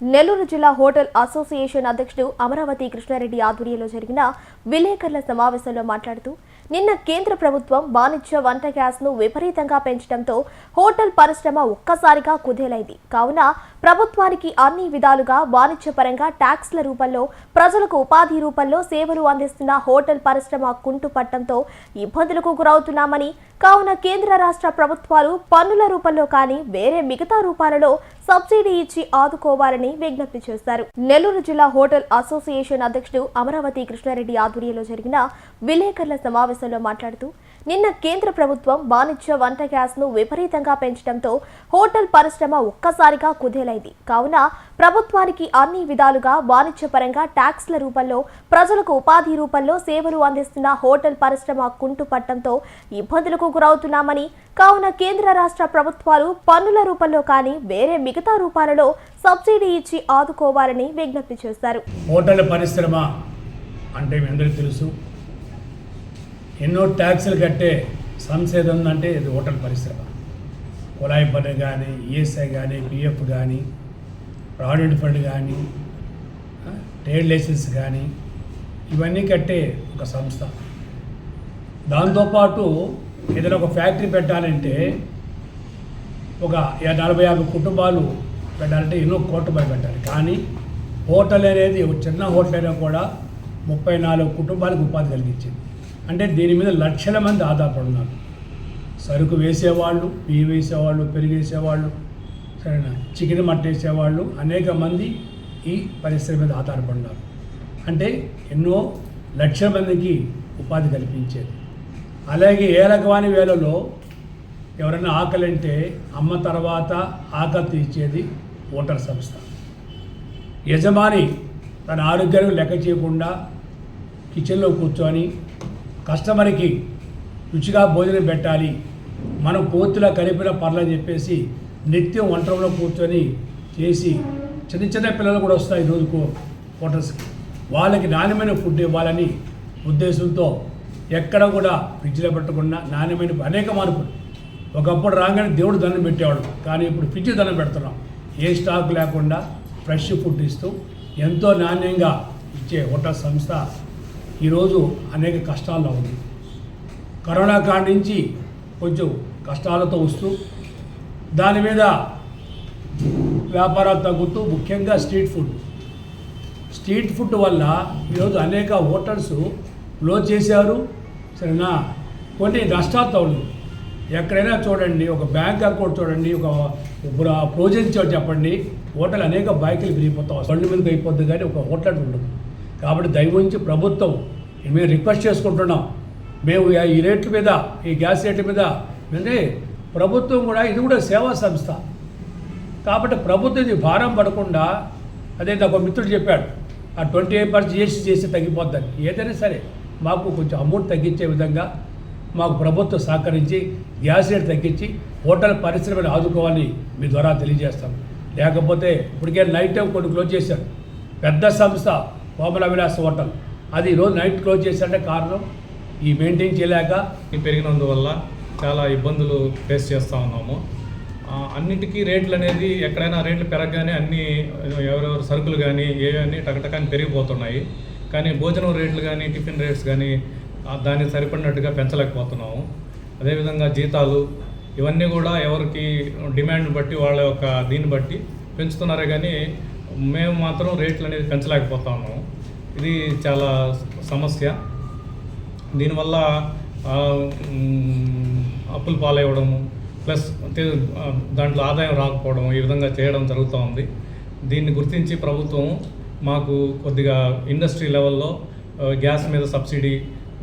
నెల్లూరు జిల్లా hotel association అధ్యక్షుడు అమరావతి కృష్ణారెడ్డి ఆధ్వర్యంలో జరిగిన విలేకరుల సమావేశంలో మాట్లాడుతూ నిన్న కేంద్ర ప్రభుత్వం వాణిజ్య వంట గ్యాస్ ను విపరీతంగా పెంచడంతో హోటల్ పరిశ్రమ ఒక్కసారిగా కుదేలైంది. కావున ప్రభుత్వానికి అన్ని విధాలుగా వాణిజ్యపరంగా ట్యాక్స్ల రూపంలో ప్రజలకు ఉపాధి రూపంలో సేవలు అందిస్తున్న హోటల్ పరిశ్రమ కుంటుపట్టడంతో ఇబ్బందులకు గురవుతున్నామని, కావున కేంద్ర రాష్ట్ర ప్రభుత్వాలు పన్నుల రూపంలో కానీ వేరే మిగతా రూపాలలో సబ్సిడీ ఇచ్చి ఆదుకోవాలని విజ్ఞప్తి చేశారు. నెల్లూరు జిల్లా హోటల్ అసోసియేషన్ అధ్యక్షుడు అమరావతి కృష్ణారెడ్డి ఆధ్వర్యంలో జరిగిన విలేకరుల సమావేశంలో మాట్లాడుతూ నిన్న కేంద్ర ప్రభుత్వం వాణిజ్య వంట గ్యాస్ ను విపరీతంగా పెంచడంతో హోటల్ పరిశ్రమ ఒక్కసారిగా కుదేలైంది. కావున ప్రభుత్వానికి అన్ని విధాలుగా వాణిజ్యపరంగా ట్యాక్స్ల రూపంలో ప్రజలకు ఉపాధి రూపంలో సేవలు అందిస్తున్న హోటల్ పరిశ్రమ కుంటుపట్టడంతో ఇబ్బందులకు గురవుతున్నామని, కావున కేంద్ర రాష్ట్ర ప్రభుత్వాలు పన్నుల రూపంలో కానీ వేరే మిగతా రూపాలలో సబ్సిడీ ఇచ్చి ఆదుకోవాలని విజ్ఞప్తి చేశారు. హోటల్ పరిశ్రమ అంటే మీ అందరికీ తెలుసు, ఎన్నో ట్యాక్సులు కట్టే సంస్థ ఉందంటే ఇది హోటల్ పరిశ్రమ. కుళాయి పన్ను కానీ, ఈఎస్ఐ కానీ, పిఎఫ్ కానీ, ప్రావిడెంట్ ఫండ్ కానీ, ట్రేడ్ లైసెన్స్ కానీ, ఇవన్నీ కట్టే ఒక సంస్థ. దాంతోపాటు ఏదైనా ఒక ఫ్యాక్టరీ పెట్టాలంటే ఒక 40-50 కుటుంబాలు పెట్టాలంటే ఎన్నో కోట్ల రూపాయలు పెట్టాలి. కానీ హోటల్ అనేది ఒక చిన్న హోటల్ అయినా కూడా 34 కుటుంబాలకు ఉపాధి కలిగించింది. అంటే దీని మీద లక్షల మంది ఆధారపడున్నారు. సరుకు వేసేవాళ్ళు, బియ్యం వేసేవాళ్ళు, పెరుగు వేసేవాళ్ళు, సరేనా, చికెన్ మటన్ వేసేవాళ్ళు, అనేక మంది ఈ పరిశ్రమ మీద ఆధారపడినారు. అంటే ఎన్నో లక్షల మందికి ఉపాధి కల్పించేది. అలాగే ఏలకవాని వేళలో ఎవరైనా ఆకలి అంటే అమ్మ తర్వాత ఆకలి తీర్చేది హోటల్ సంస్థ. యజమాని తన ఆరోగ్యాన్ని లెక్క చేయకుండా కిచెన్లో కూర్చొని కస్టమర్కి రుచిగా భోజనం పెట్టాలి, మనం పూర్తిగా కలిపిన పర్లని చెప్పేసి నిత్యం వంటలో కూర్చొని చేసి చిన్న చిన్న పిల్లలు కూడా వస్తాయి రోజుకు హోటల్స్కి. వాళ్ళకి నాణ్యమైన ఫుడ్ ఇవ్వాలని ఉద్దేశంతో ఎక్కడ కూడా ఫ్రిడ్జ్లో పెట్టకుండా నాణ్యమైన అనేక మార్పులు. ఒకప్పుడు రాగానే దేవుడు దండం పెట్టేవాడు, కానీ ఇప్పుడు ఫ్రిడ్జ్ దండం పెడుతున్నాం. ఏ స్టాక్ లేకుండా ఫ్రెష్ ఫుడ్ ఇస్తూ ఎంతో నాణ్యంగా ఇచ్చే హోటల్ సంస్థ ఈరోజు అనేక కష్టాల్లో ఉంది. కరోనా కాడి నుంచి కొంచెం కష్టాలతో వస్తూ దాని మీద వ్యాపారాలు తగ్గుతూ, ముఖ్యంగా స్ట్రీట్ ఫుడ్ వల్ల ఈరోజు అనేక హోటల్స్ క్లోజ్ చేశారు. సరేనా, కొన్ని నష్టాలతో ఉంది. ఎక్కడైనా చూడండి, ఒక బ్యాంక్ అకౌంట్ చూడండి, ఒక ప్రోజెక్ట్ చెప్పండి, హోటల్ అనేక బైకులు విరిగిపోతాం, బండి మీదకి అయిపోద్ది, కానీ ఒక హోటల్ ఉండదు. కాబట్టి దయవుంచి ప్రభుత్వం మేము రిక్వెస్ట్ చేసుకుంటున్నాం, మేము ఈ రేట్ల మీద, ఈ గ్యాస్ రేట్ల మీద, అంటే ప్రభుత్వం కూడా, ఇది కూడా సేవా సంస్థ కాబట్టి ప్రభుత్వం ఇది భారం పడకుండా, అదే ఒక మిత్రుడు చెప్పాడు, ఆ 28% జీఎస్టీ చేసి తగ్గిపోద్దని. ఏదైనా సరే మాకు కొంచెం అమౌంట్ తగ్గించే విధంగా మాకు ప్రభుత్వం సహకరించి గ్యాస్ రేట్ తగ్గించి హోటల్ పరిశ్రమను ఆదుకోవాలని మీ ద్వారా తెలియజేస్తాం. లేకపోతే ఇప్పటికే నైట్ టైం కొన్ని క్లోజ్ చేశారు. పెద్ద సంస్థ కోమల విలాస్ హోటల్, అది ఈరోజు నైట్ క్లోజ్ చేశారంటే కారణం ఈ మెయింటైన్ చేయలేక పెరిగినందువల్ల చాలా ఇబ్బందులు ఫేస్ చేస్తూ ఉన్నాము. అన్నిటికీ రేట్లు అనేది ఎక్కడైనా రేట్లు పెరగగానే అన్నీ ఎవరెవరు సరుకులు కానీ ఏవన్నీ టకటకాని పెరిగిపోతున్నాయి. కానీ భోజనం రేట్లు కానీ, టిఫిన్ రేట్స్ కానీ దానికి సరిపడినట్టుగా పెంచలేకపోతున్నాము. అదేవిధంగా జీతాలు ఇవన్నీ కూడా ఎవరికి డిమాండ్ బట్టి, వాళ్ళ యొక్క దీన్ని బట్టి పెంచుతున్నారే కానీ మేము మాత్రం రేట్లు అనేది పెంచలేకపోతా ఉన్నాము. ఇది చాలా సమస్య. దీనివల్ల అప్పులు పాలవ్వడము, ప్లస్ దాంట్లో ఆదాయం రాకపోవడం, ఈ విధంగా చేయడం జరుగుతూ ఉంది. దీన్ని గుర్తించి ప్రభుత్వం మాకు కొద్దిగా ఇండస్ట్రీ లెవెల్లో గ్యాస్ మీద సబ్సిడీ